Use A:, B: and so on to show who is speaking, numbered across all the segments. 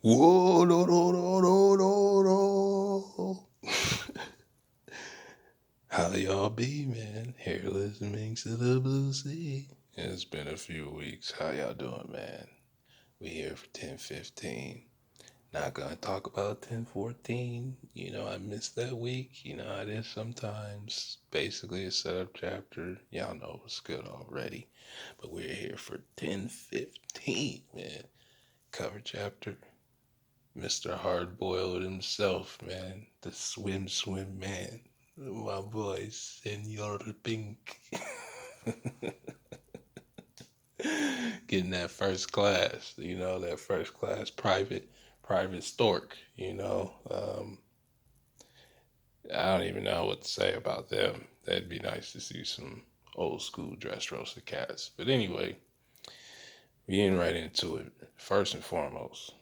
A: Whoa, no, no, no, no, no, no. How y'all be, man? Hairless minks of the blue sea. It's been a few weeks. How y'all doing, man? We here for 10:15. Not gonna talk about 10:14. I missed that week. It is sometimes. Basically a setup chapter. Y'all know it's good already. But we're here for 10:15, man. Cover chapter. Mr. Hardboiled himself, man. The swim man. My boy, Senor Pink. Getting that first class, that first class private stork, I don't even know what to say about them. That'd be nice to see some old school dress roasted cats. But anyway, we getting right into it. First and foremost,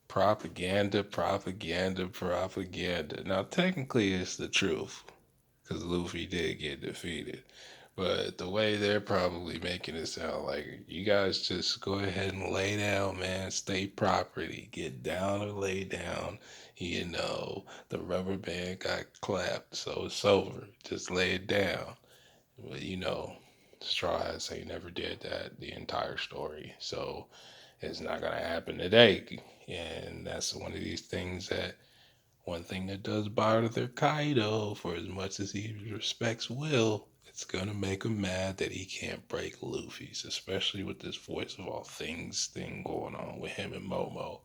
A: propaganda, propaganda, propaganda. Now, technically, it's the truth because Luffy did get defeated. But the way they're probably making it sound like you guys just go ahead and lay down, man. State property. Get down or lay down. The rubber band got clapped, so it's over. Just lay it down. But Straw Hats ain't never did that the entire story. So it's not gonna happen today. And that's one of these things that one thing that does bother Kaido, for as much as he respects Will, it's gonna make him mad that he can't break Luffy's, especially with this voice of all things thing going on with him and Momo,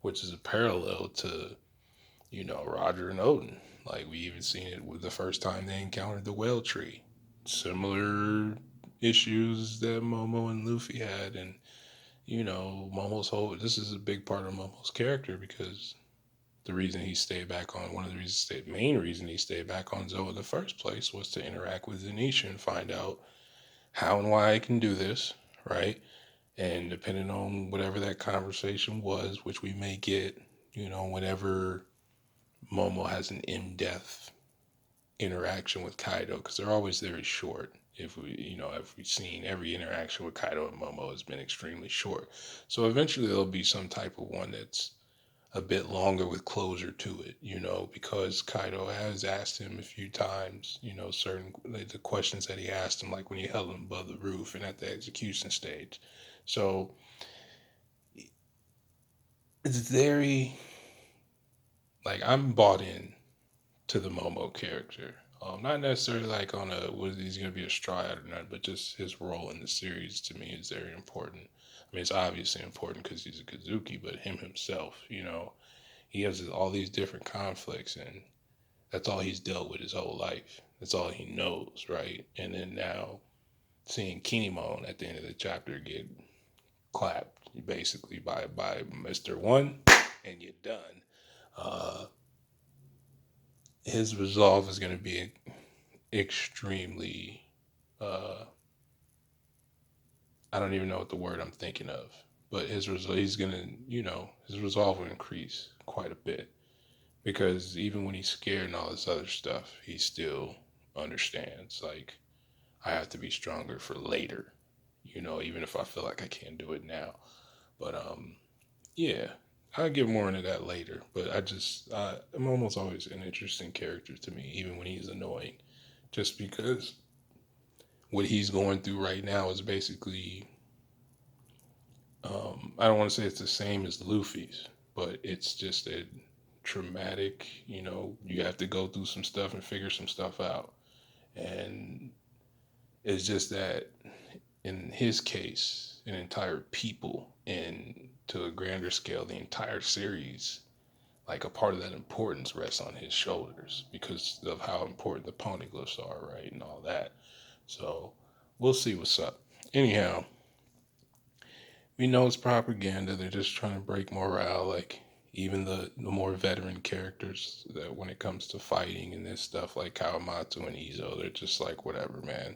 A: which is a parallel to, Roger and Odin. Like we even seen it with the first time they encountered the whale tree. Similar issues that Momo and Luffy had, and Momo's whole this is a big part of Momo's character because the reason he stayed back on one of the reasons main reason he stayed back on Zoa in the first place was to interact with Zanisha and find out how and why I can do this, right? And depending on whatever that conversation was, which we may get, whenever Momo has an in-depth interaction with Kaido, because they're always very short. If we've seen every interaction with Kaido and Momo has been extremely short. So eventually there'll be some type of one that's a bit longer with closure to it, because Kaido has asked him a few times, certain the questions that he asked him, like when he held him above the roof and at the execution stage. So it's very like I'm bought in to the Momo character. Not necessarily like on a what he's going to be a straw hat or not, but just his role in the series to me is very important. I mean, it's obviously important because he's a Kazuki, but him himself, he has all these different conflicts, and that's all he's dealt with his whole life. That's all he knows, right? And then now seeing Kinemon at the end of the chapter get clapped basically by Mr. One, and you're done. Uh, his resolve is going to be extremely. Uh, I don't even know what the word I'm thinking of, but he's going to his resolve will increase quite a bit because even when he's scared and all this other stuff, he still understands like I have to be stronger for later, even if I feel like I can't do it now. But yeah, I'll get more into that later. But I'm almost always an interesting character to me, even when he's annoying, just because what he's going through right now is basically, I don't want to say it's the same as Luffy's, but it's just a traumatic, you have to go through some stuff and figure some stuff out. And it's just that in his case, an entire people, and to a grander scale, the entire series, like a part of that importance rests on his shoulders because of how important the poneglyphs are, right, and all that. So we'll see what's up. Anyhow, we know it's propaganda. They're just trying to break morale. Like even the more veteran characters that when it comes to fighting and this stuff, like Kawamatsu and Izo, they're just like whatever, man.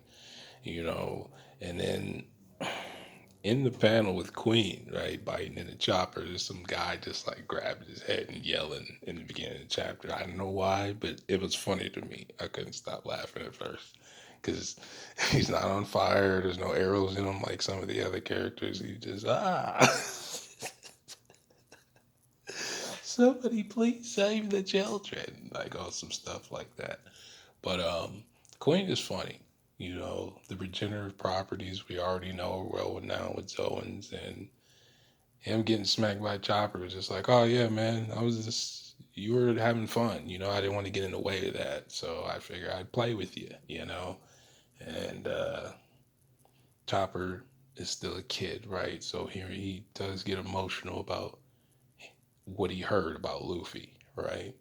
A: You know. And then in the panel with Queen, right, biting in the chopper, there's some guy just like grabbing his head and yelling in the beginning of the chapter. I don't know why, but it was funny to me. I couldn't stop laughing at first because he's not on fire. There's no arrows in him like some of the other characters. He just somebody please save the children, like all some stuff like that. But Queen is funny. You know, the regenerative properties we already know are well now with Zoans, and him getting smacked by Chopper was just like, oh yeah, man, I was just you were having fun. You know, I didn't want to get in the way of that, so I figured I'd play with you. You know, and Chopper is still a kid, right? So here he does get emotional about what he heard about Luffy, right?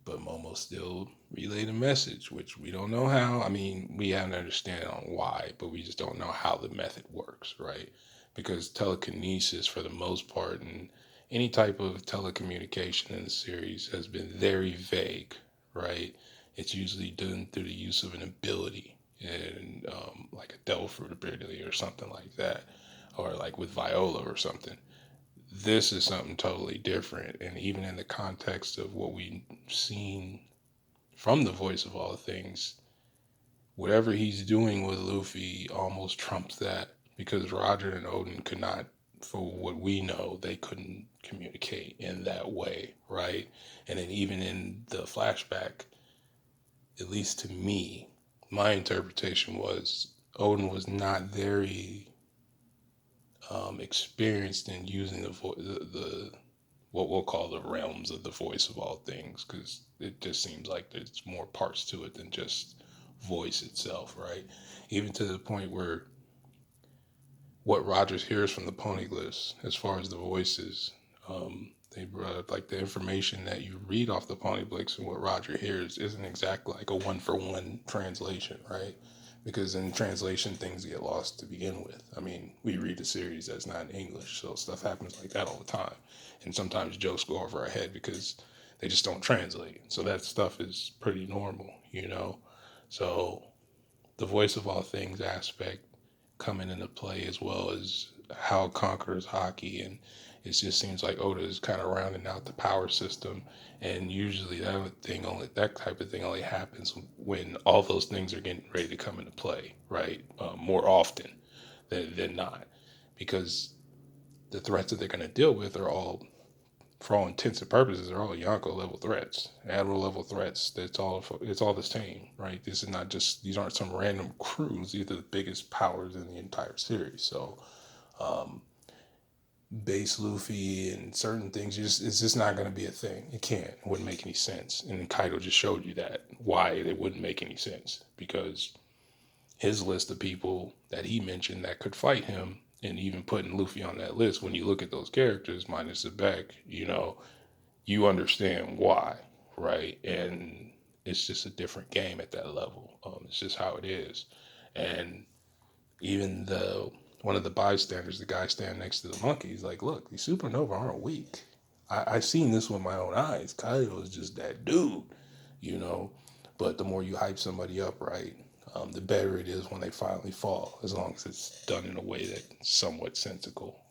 A: But Momo still relayed a message, which we don't know how. I mean, we have an understanding on why, but we just don't know how the method works, right? Because telekinesis, for the most part, and any type of telecommunication in the series has been very vague, right? It's usually done through the use of an ability, and like a devil fruit ability or something like that, or like with Viola or something. This is something totally different, and even in the context of what we've seen from the voice of all things, whatever he's doing with Luffy almost trumps that, because Roger and Odin could not, for what we know, they couldn't communicate in that way, right? And then even in the flashback, at least to me, my interpretation was Odin was not very experienced in using the what we'll call the realms of the voice of all things, because it just seems like there's more parts to it than just voice itself, right? Even to the point where what Rogers hears from the poneglyphs, as far as the voices, they brought up like the information that you read off the poneglyphs and what Roger hears isn't exactly like a one for one translation, right? Because in translation, things get lost to begin with. I mean, we read a series that's not in English, so stuff happens like that all the time. And sometimes jokes go over our head because they just don't translate. So that stuff is pretty normal, you know? So the voice of all things aspect coming into play, as well as how conquers hockey, and it just seems like Oda is kind of rounding out the power system, and usually that type of thing only happens when all those things are getting ready to come into play, right? More often than not, because the threats that they're going to deal with are all, for all intents and purposes, they're all Yonko level threats, Admiral level threats. It's all the same, right? This is not just These aren't some random crews. These are the biggest powers in the entire series. So base Luffy and certain things, it's just not going to be a thing. It can't. It wouldn't make any sense. And Kaido just showed you that why it wouldn't make any sense, because his list of people that he mentioned that could fight him, and even putting Luffy on that list, when you look at those characters minus the Beck, you understand why, right? And it's just a different game at that level. It's just how it is. And even the one of the bystanders, the guy standing next to the monkey, he's like, "Look, these supernova aren't weak. I seen this with my own eyes. Kaido is just that dude, you know." But the more you hype somebody up, right, the better it is when they finally fall, as long as it's done in a way that's somewhat sensical.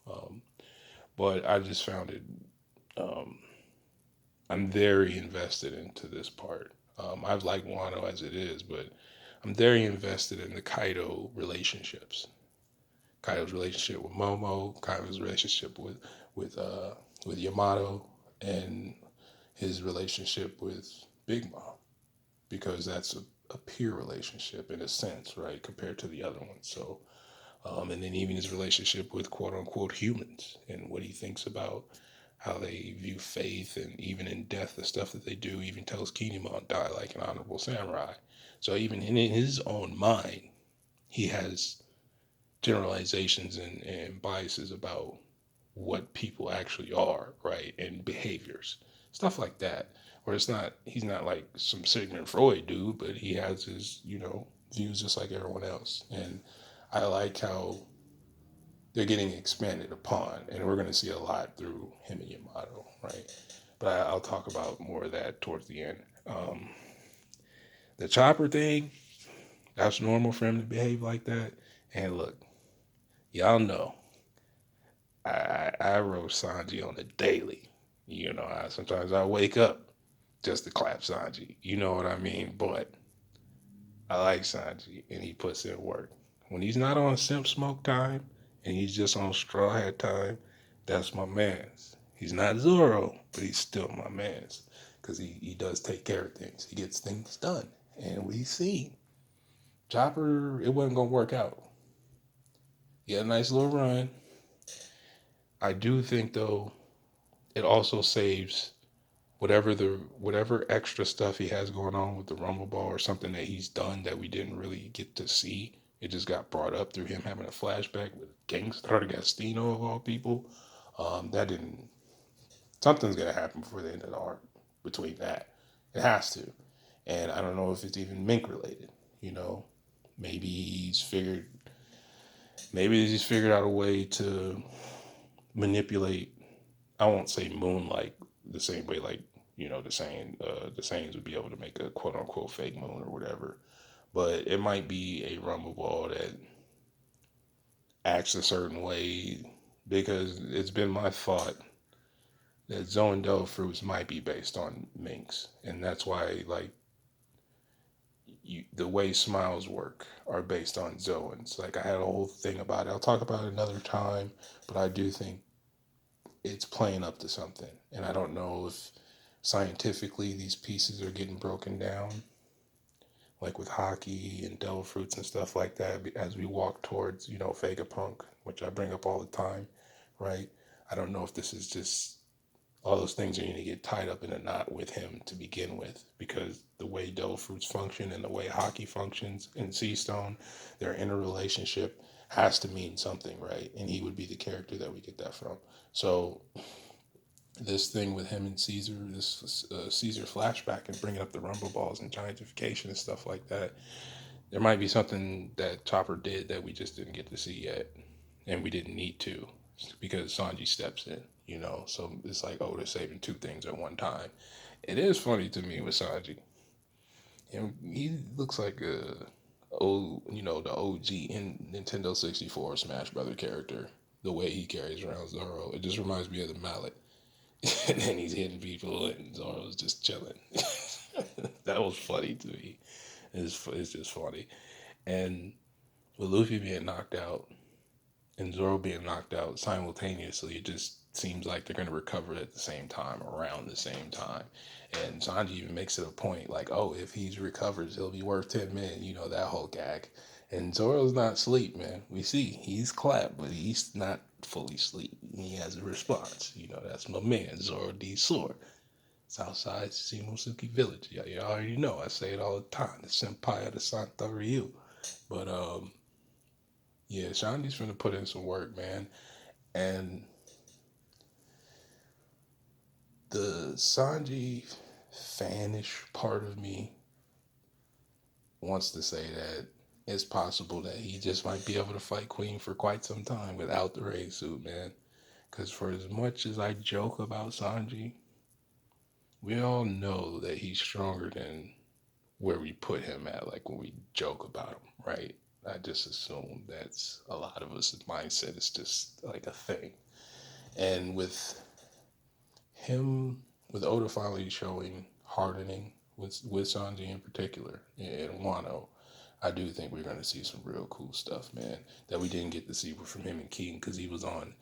A: But I just found it. Um, I'm very invested into this part. I've liked Wano as it is, but I'm very invested in the Kaido relationships. Kaido's relationship with Momo, Kaido's relationship with Yamato, and his relationship with Big Mom, because that's a peer relationship in a sense, right, compared to the other ones. So, and then even his relationship with quote unquote humans, and what he thinks about how they view faith, and even in death, the stuff that they do, even tells Kinemon die like an honorable samurai. So even in his own mind, he has generalizations and biases about what people actually are, right? And behaviors, stuff like that. Where he's not like some Sigmund Freud dude, but he has his, views just like everyone else. And I like how they're getting expanded upon, and we're going to see a lot through him and Yamato, right? But I'll talk about more of that towards the end. The Chopper thing, that's normal for him to behave like that. And look, y'all know, I roast Sanji on a daily. Sometimes I wake up just to clap Sanji. You know what I mean? But I like Sanji, and he puts in work. When he's not on simp smoke time, and he's just on straw hat time, that's my man's. He's not Zoro, but he's still my man's because he does take care of things. He gets things done. And we see Chopper, it wasn't going to work out. He had a nice little run. I do think, though, it also saves whatever extra stuff he has going on with the Rumble Ball or something that he's done that we didn't really get to see. It just got brought up through him having a flashback with Gangster Gastino of all people. That didn't. Something's gonna happen before the end of the arc between that. It has to, and I don't know if it's even Mink related. You know, maybe he's figured. Maybe he's figured out a way to manipulate. I won't say moonlight the same way like the Saiyans would be able to make a quote unquote fake moon or whatever. But it might be a rumble ball that acts a certain way because it's been my thought that Zoandel fruits might be based on minks, and that's why the way smiles work are based on Zoans. Like I had a whole thing about it. I'll talk about it another time, but I do think it's playing up to something, and I don't know if scientifically these pieces are getting broken down like with hockey and devil fruits and stuff like that as we walk towards Vegapunk, which I bring up all the time, right? I don't know if this is just all those things are going to get tied up in a knot with him to begin with, because the way devil fruits function and the way hockey functions in Sea Stone, their interrelationship has to mean something, right? And he would be the character that we get that from. So this thing with him and Caesar, this Caesar flashback and bringing up the rumble balls and giantification and stuff like that, there might be something that Chopper did that we just didn't get to see yet, and we didn't need to because Sanji steps in, So it's like, oh, they're saving two things at one time. It is funny to me with Sanji. He looks like the OG in Nintendo 64 Smash Brother character. The way he carries around Zoro, it just reminds me of the mallet. And then he's hitting people, and Zoro's just chilling. That was funny to me. It's just funny. And with Luffy being knocked out and Zoro being knocked out simultaneously, it just seems like they're going to recover at the same time, around the same time. And Sanji even makes it a point like, oh, if he recovers, he'll be worth 10 men, that whole gag. And Zoro's not asleep, man. We see he's clapped, but he's not fully asleep. He has a response. That's my man, Zoro D. Sword. Southside Shimosuke Village. Yeah, you already know. I say it all the time. The senpai of the Santa Ryu. But yeah, Shandi's finna put in some work, man. And the Sanji fanish part of me wants to say that it's possible that he just might be able to fight Queen for quite some time without the raid suit, man. Because for as much as I joke about Sanji, we all know that he's stronger than where we put him at, like when we joke about him, right? I just assume that's a lot of us' mindset is just like a thing. And with him, with Oda finally showing hardening with Sanji in particular and Wano, I do think we're going to see some real cool stuff, man, that we didn't get to see from him and King because he was on,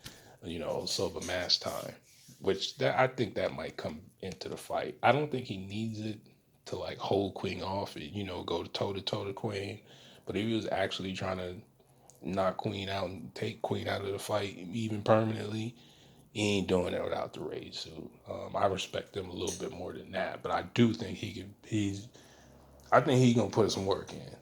A: Soba Mass time, which I think that might come into the fight. I don't think he needs it to like hold Queen off and, go toe to toe to Queen. But if he was actually trying to knock Queen out and take Queen out of the fight, even permanently, he ain't doing it without the raid suit. I respect him a little bit more than that, but I do think he could. I think he's gonna put some work in.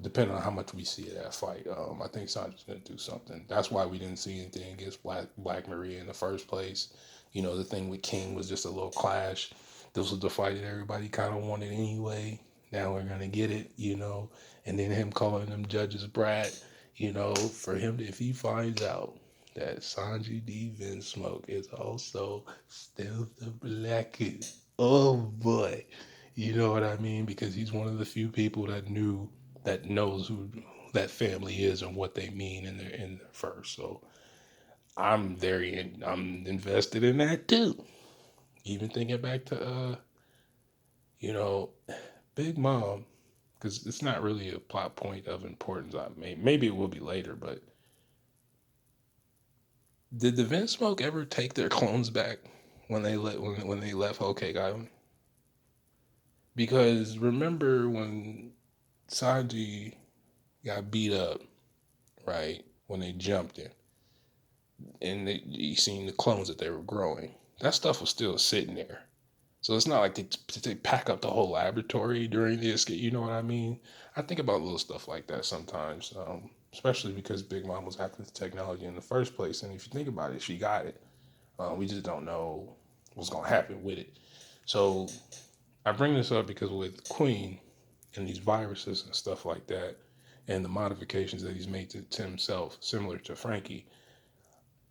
A: Depending on how much we see of that fight. I think Sanji's gonna do something. That's why we didn't see anything against Black Maria in the first place. The thing with King was just a little clash. This was the fight that everybody kind of wanted anyway. Now we're gonna get it, and then him calling them judges brat, for him if he finds out that Sanji D. Vinsmoke is also still the blackest. Oh boy. You know what I mean? Because he's one of the few people that knows who that family is and what they mean in their first. So I'm invested in that too. Even thinking back to you know, Big Mom, because it's not really a plot point of importance. Maybe it will be later, but Did the Vinsmoke ever take their clones back when when they left Whole Cake Island? Because remember when Sanji got beat up, right? When they jumped in, and you seen the clones that they were growing. That stuff was still sitting there. So it's not like they pack up the whole laboratory during the escape. You know what I mean? I think about little stuff like that sometimes, especially because Big Mom was after the technology in the first place. And if you think about it, she got it. We just don't know what's going to happen with it. So I bring this up because with Queen and these viruses and stuff like that, and the modifications that he's made to himself, similar to Frankie,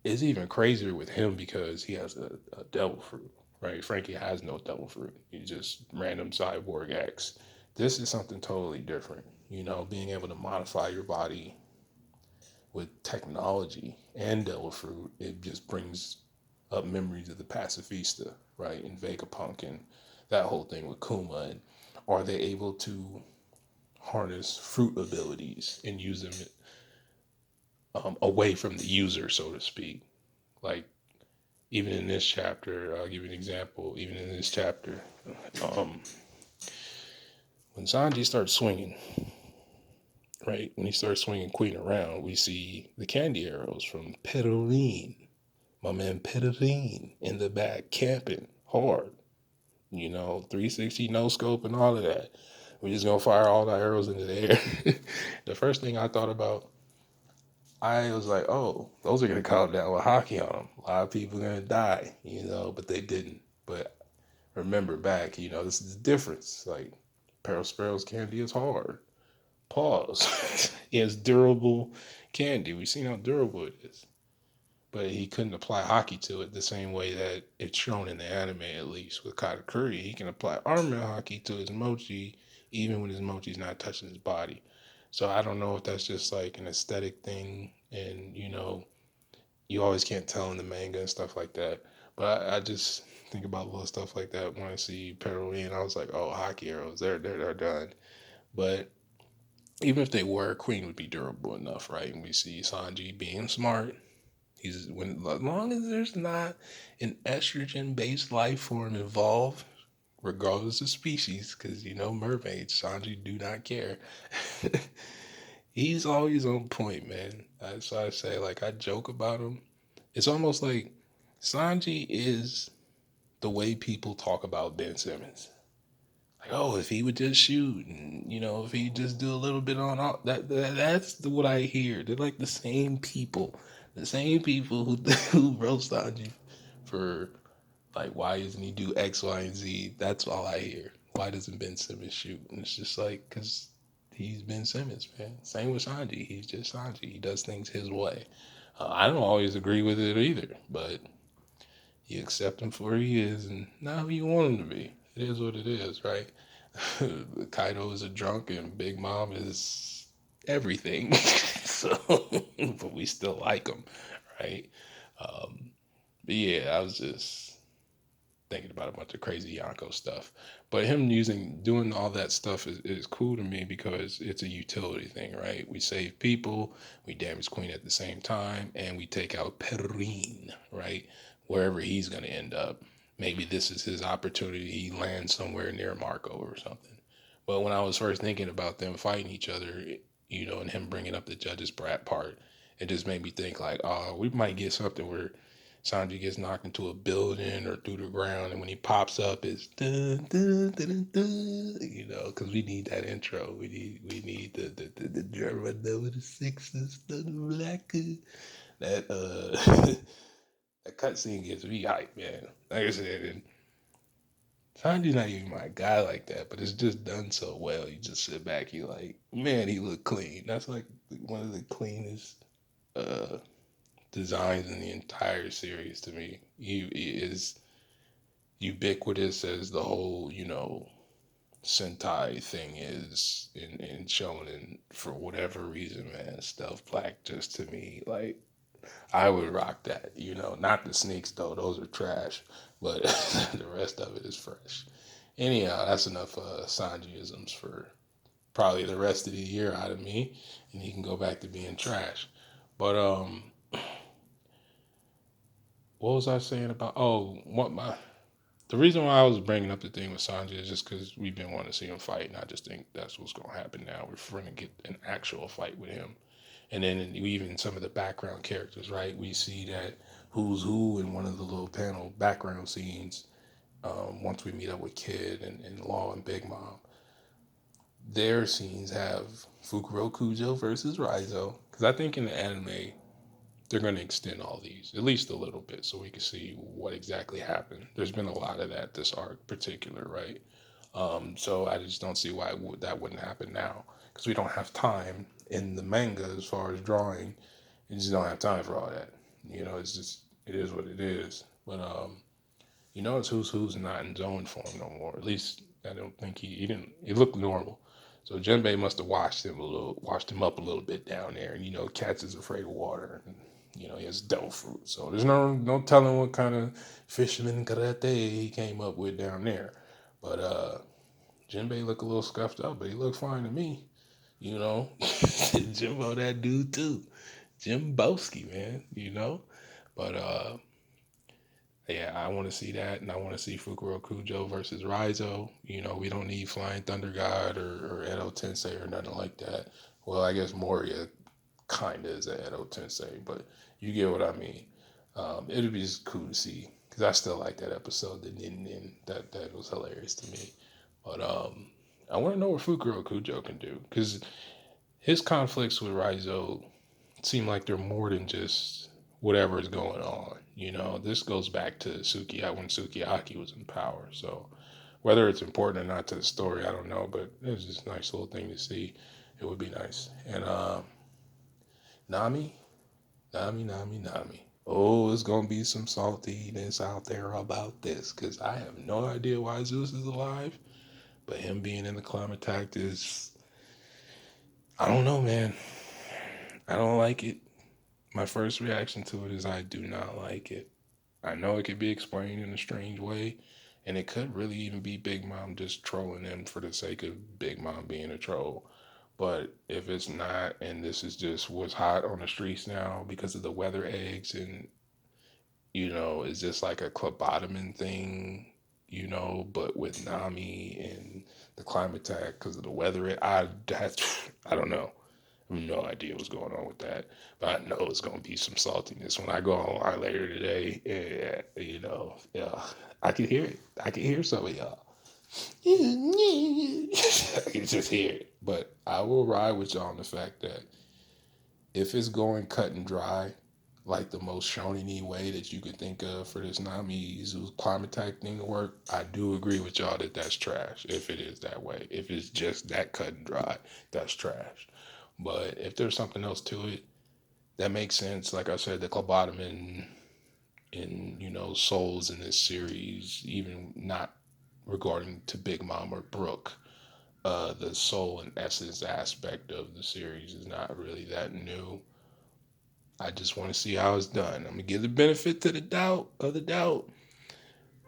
A: it's even crazier with him because he has a devil fruit, right? Frankie has no devil fruit. He's just random cyborg X. This is something totally different. You know, being able to modify your body with technology and devil fruit, it just brings up memories of the Pacifista, right? And Vegapunk and that whole thing with Kuma. And are they able to harness fruit abilities and use them away from the user, so to speak? Like, even in this chapter, I'll give you an example. Even in this chapter, um, when Sanji starts swinging, right? When he starts swinging Queen around, we see the candy arrows from Perrine, my man Perrine, in the back camping hard. You know, 360 no scope and all of that. We're just gonna fire all the arrows into the air. The first thing I thought about, I was like, oh, those are gonna come down with hockey on them. A lot of people are gonna die, you know, but they didn't. But remember back, you know, this is the difference. Like, Sparrow's candy is hard. Pause. It's durable candy. We've seen how durable it is. But he couldn't apply hockey to it the same way that it's shown in the anime, at least. With Katakuri, he can apply armor hockey to his mochi, even when his mochi's not touching his body. So I don't know if that's just like an aesthetic thing, and you know, you always can't tell in the manga and stuff like that. But I just think about little stuff like that when I see Perry, and I was like, oh, hockey arrows, they're done. But even if they were, Queen would be durable enough, right? And we see Sanji being smart. He's when as long as there's not an estrogen based life form involved, regardless of species, because you know mermaids, Sanji do not care. He's always on point, man. That's why I say, like, I joke about him. It's almost like Sanji is the way people talk about Ben Simmons. Like, oh, if he would just shoot, and you know, if he just do a little bit on all that's what I hear. They're like the same people who who roast Sanji for like, why doesn't he do X, Y, and Z? That's all I hear. Why doesn't Ben Simmons shoot? And it's just like, because he's Ben Simmons, man. Same with Sanji. He's just Sanji. He does things his way. I don't always agree with it either, but you accept him for who he is and not who you want him to be. It is what it is, right? Kaido is a drunk and Big Mom is everything. So, but we still like him, right? But yeah, I was just thinking about a bunch of crazy Yonko stuff. But him doing all that stuff is cool to me because it's a utility thing, right? We save people, we damage Queen at the same time, and we take out Perrine, right? Wherever he's going to end up. Maybe this is his opportunity. He lands somewhere near Marco or something. But when I was first thinking about them fighting each other, you know, and him bringing up the judge's brat part, it just made me think like, oh, we might get something where Sanji gets knocked into a building or through the ground, and when he pops up, it's dun, dun, dun, dun, you know, because we need that intro. We need the German over the sixes, the black. That that cutscene gets me hype, man. Like I said, and Sanji's not even my guy like that, but it's just done so well. You just sit back, you like, man, he looked clean. That's like one of the cleanest uh designs in the entire series to me. He is ubiquitous as the whole, you know, Sentai thing is in shonen for whatever reason, man. Stealth Black just to me, like, I would rock that, you know. Not the sneaks though, those are trash. But the rest of it is fresh. Anyhow, that's enough Sanjiisms for probably the rest of the year out of me, and he can go back to being trash. But what was I saying about? Oh, what my the reason why I was bringing up the thing with Sanjay is just because we've been wanting to see him fight, and I just think that's what's going to happen now. We're going to get an actual fight with him, and then even some of the background characters, right? We see that who's who in one of the little panel background scenes. Once we meet up with Kid and Law and Big Mom, their scenes have Fukuro Kujo versus Raizo. Because I think in the anime, they're going to extend all these at least a little bit so we can see what exactly happened. There's been a lot of that this arc particular, right? So I just don't see why that wouldn't happen now because we don't have time in the manga as far as drawing. You just don't have time for all that. It's just it is what it is. But it's who's not in zone form no more. At least I don't think he didn't. He looked normal. So Jinbei must have washed him up a little bit down there. And cats is afraid of water. And he has devil fruit. So there's no telling what kind of fisherman karate he came up with down there. But Jinbei looked a little scuffed up, but he looked fine to me. Jimbo that dude too. Jimbowski, man. But yeah, I want to see that, and I want to see Fukuro Kujo versus Raizo. We don't need Flying Thunder God or Edo Tensei or nothing like that. Well, I guess Moria kind of is an Edo Tensei, but you get what I mean. It'd be just cool to see because I still like that episode that didn't end. That was hilarious to me. But I want to know what Fukuro Kujo can do because his conflicts with Raizo seem like they're more than just whatever is going on. This goes back to Sukiyaki when Sukiyaki was in power. So whether it's important or not to the story, I don't know, but it was just a nice little thing to see. It would be nice. And Nami, Nami. Oh, it's gonna be some saltiness out there about this because I have no idea why Zeus is alive, but him being in the Climatact is, I don't know, man. I don't like it. My first reaction to it is I do not like it. I know it could be explained in a strange way, and it could really even be Big Mom just trolling him for the sake of Big Mom being a troll. But if it's not, and this is just what's hot on the streets now because of the weather eggs, and it's just like a Clobotomin thing, but with Nami and the climate tag because of the weather. I don't know. I have no idea what's going on with that, but I know it's gonna be some saltiness when I go online later today. Yeah, I can hear it. I can hear some of y'all. I can just hear it. But I will ride with y'all on the fact that if it's going cut and dry, like the most shonen way that you could think of for this Nami's climate tech thing to work, I do agree with y'all that that's trash. If it is that way, if it's just that cut and dry, that's trash. But if there's something else to it that makes sense, like I said, the Clobotomin in souls in this series, even not regarding to Big Mom or Brooke, the soul and essence aspect of the series is not really that new. I just want to see how it's done. I'm gonna give the benefit to the doubt of the doubt,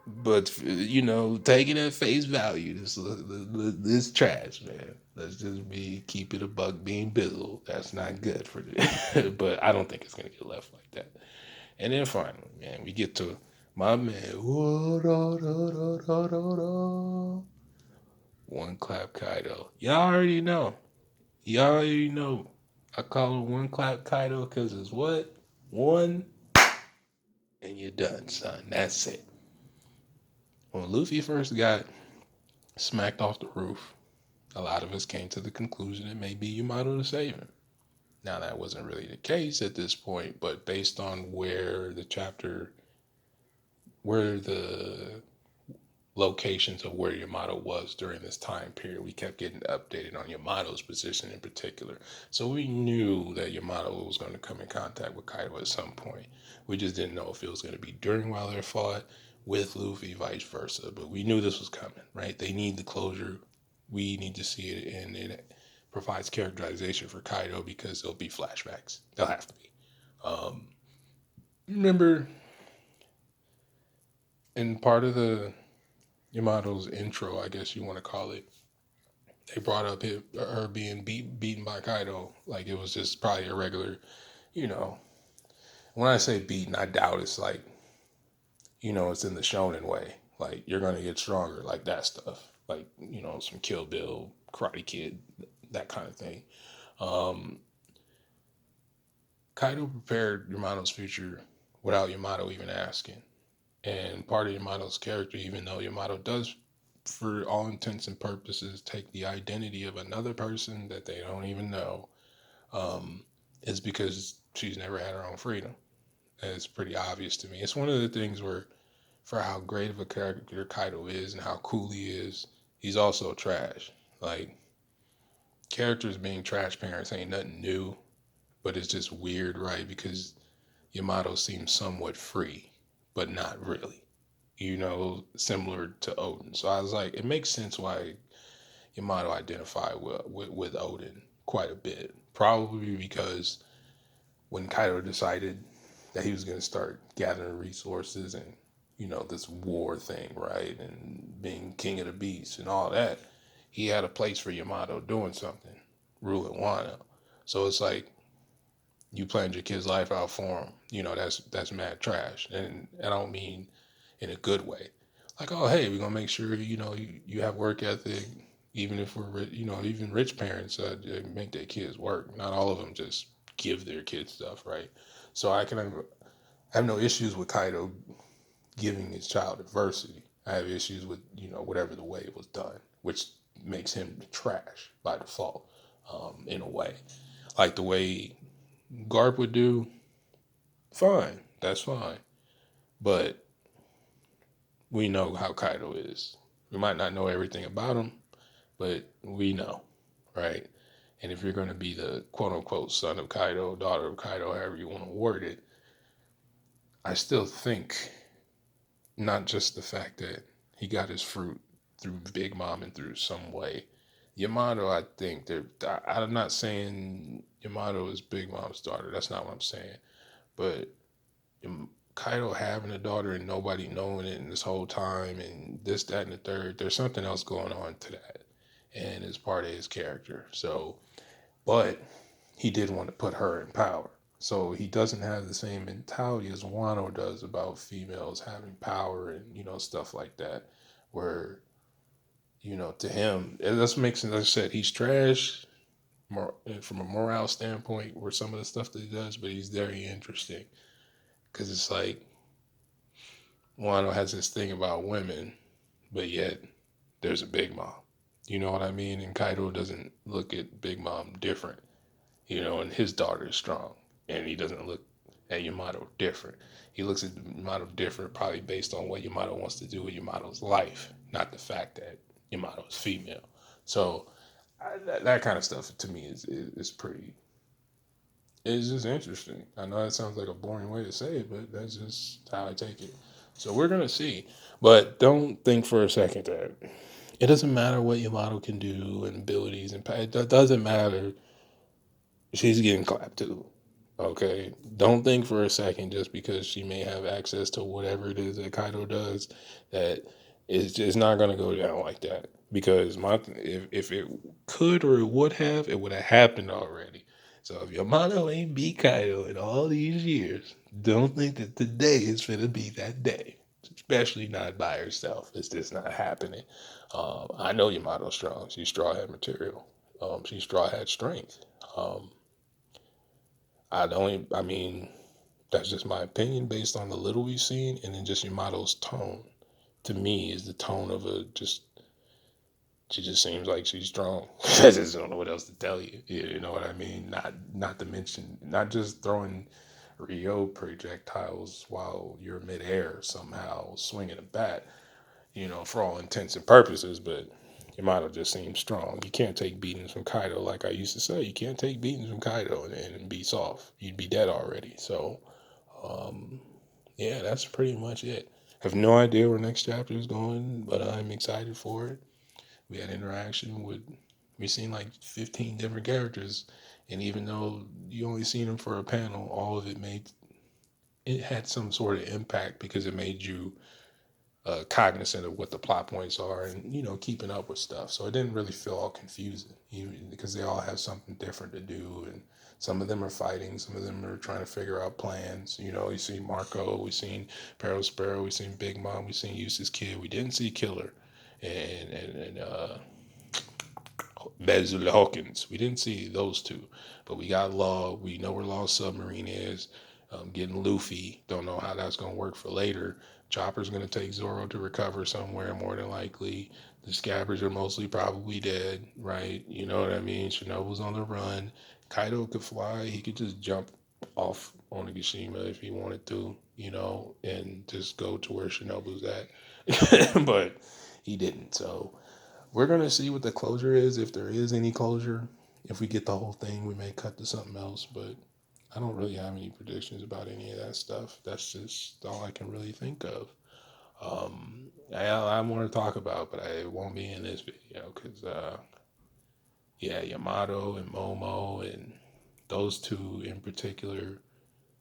A: but take it at face value. This trash, man. Let's just keep it a buck being bizzle. That's not good for this. But I don't think it's gonna get left like that. And then finally, man, we get to my man. One clap Kaido. Y'all already know. Y'all already know. I call him one clap Kaido because it's what? One and you're done, son. That's it. When Luffy first got smacked off the roof, a lot of us came to the conclusion it may be Yamato to save him. Now, that wasn't really the case at this point, but based on where the locations of where Yamato was during this time period, we kept getting updated on Yamato's position in particular. So we knew that Yamato was going to come in contact with Kaido at some point. We just didn't know if it was going to be during while they fought with Luffy, vice versa. But we knew this was coming, right? They need the closure. We need to see it, and it provides characterization for Kaido because there'll be flashbacks. There'll have to be. Remember, in part of the Yamato's intro, I guess you want to call it, they brought up her being beaten by Kaido. Like it was just probably a regular, you know. When I say beaten, I doubt it's like it's in the shonen way. Like you're gonna get stronger, like that stuff. Like, some Kill Bill, Karate Kid, that kind of thing. Um, Kaido prepared Yamato's future without Yamato even asking. And part of Yamato's character, even though Yamato does, for all intents and purposes, take the identity of another person that they don't even know, um, is because she's never had her own freedom. And it's pretty obvious to me. It's one of the things where, for how great of a character Kaido is and how cool he is, he's also trash. Like, characters being trash parents ain't nothing new, but it's just weird, right? Because Yamato seems somewhat free, but not really. Similar to Odin. So I was like, it makes sense why Yamato identified with Odin quite a bit. Probably because when Kaido decided that he was going to start gathering resources and, this war thing, right? And being king of the beasts and all that, he had a place for Yamato doing something, ruling Wano. So it's like, you planned your kid's life out for him. That's mad trash. And I don't mean in a good way. Like, oh, hey, we're gonna make sure you have work ethic. Even if we're even rich parents make their kids work. Not all of them just give their kids stuff, right? So I have no issues with Kaido giving his child adversity. I have issues with whatever the way it was done, which makes him trash by default, in a way. Like the way Garp would do, fine, that's fine. But we know how Kaido is. We might not know everything about him, but we know, right? And if you're going to be the quote unquote son of Kaido, daughter of Kaido, however you want to word it, I still think not just the fact that he got his fruit through Big Mom and through some way. Yamato, I think I'm not saying Yamato is Big Mom's daughter. That's not what I'm saying. But Kaido having a daughter and nobody knowing it in this whole time and this, that, and the third, there's something else going on to that. And it's part of his character. So, but he did want to put her in power. So he doesn't have the same mentality as Wano does about females having power and, stuff like that. Where, to him, that's what makes sense. Like I said, he's trash from a morale standpoint, where some of the stuff that he does, but he's very interesting. Because it's like, Wano has this thing about women, but yet there's a Big Mom. You know what I mean? And Kaido doesn't look at Big Mom different, and his daughter is strong. And he doesn't look at Yamato different. He looks at Yamato different, probably based on what Yamato wants to do with Yamato's life, not the fact that Yamato is female. So that kind of stuff to me is pretty. It's just interesting. I know that sounds like a boring way to say it, but that's just how I take it. So we're gonna see, but don't think for a second that it doesn't matter what Yamato can do and abilities and it doesn't matter. She's getting clapped too. Okay, don't think for a second just because she may have access to whatever it is that Kaido does that it's just not gonna go down like that. Because if it could or it would have, it would have happened already. So if Yamato ain't beat Kaido in all these years, don't think that today is gonna be that day. Especially not by herself. It's just not happening. I know Yamato's strong. She's straw hat material. She's straw hat strength. Um, I mean, that's just my opinion based on the little we've seen, and then just Yamato's tone. To me, is the tone of she just seems like she's strong. I just don't know what else to tell you. You know what I mean? Not to mention, not just throwing Rio projectiles while you're midair somehow swinging a bat, for all intents and purposes, but Yamato just seems strong. You can't take beatings from Kaido, like I used to say. You can't take beatings from Kaido and be soft. You'd be dead already. So, um, yeah, that's pretty much it. Have no idea where next chapter is going, but I'm excited for it. We had interaction with, we've seen like 15 different characters, and even though you only seen them for a panel, all of it had some sort of impact because it made you cognizant of what the plot points are and, keeping up with stuff. So it didn't really feel all confusing, even because they all have something different to do. And some of them are fighting, some of them are trying to figure out plans. You see Marco, we seen Peril Sparrow, we seen Big Mom, we seen Eustace Kid. We didn't see Killer and Bezel Hawkins. We didn't see those two, but we got Law. We know where Law's submarine is. Getting Luffy. Don't know how that's going to work for later. Chopper's going to take Zoro to recover somewhere, more than likely. The Scabbards are mostly probably dead, right? You know what I mean? Shinobu's on the run. Kaido could fly. He could just jump off Onigashima if he wanted to, and just go to where Shinobu's at. But he didn't. So we're gonna see what the closure is, if there is any closure. If we get the whole thing, we may cut to something else, but I don't really have any predictions about any of that stuff. That's just all I can really think of. I want to talk about, but it won't be in this video because, yeah, Yamato and Momo and those two in particular,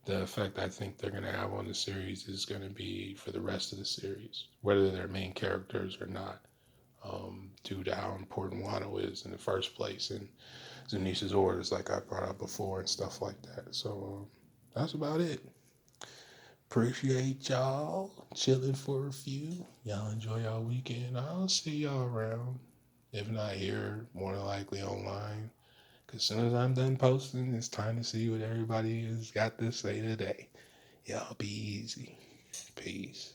A: the effect I think they're going to have on the series is going to be for the rest of the series, whether they're main characters or not, due to how important Wano is in the first place and Zunisha's orders, like I brought up before, and stuff like that. So that's about it. Appreciate y'all chilling for a few. Y'all enjoy y'all weekend. I'll see y'all around. If not here, more than likely online. Because as soon as I'm done posting, it's time to see what everybody has got to say today. Y'all be easy. Peace.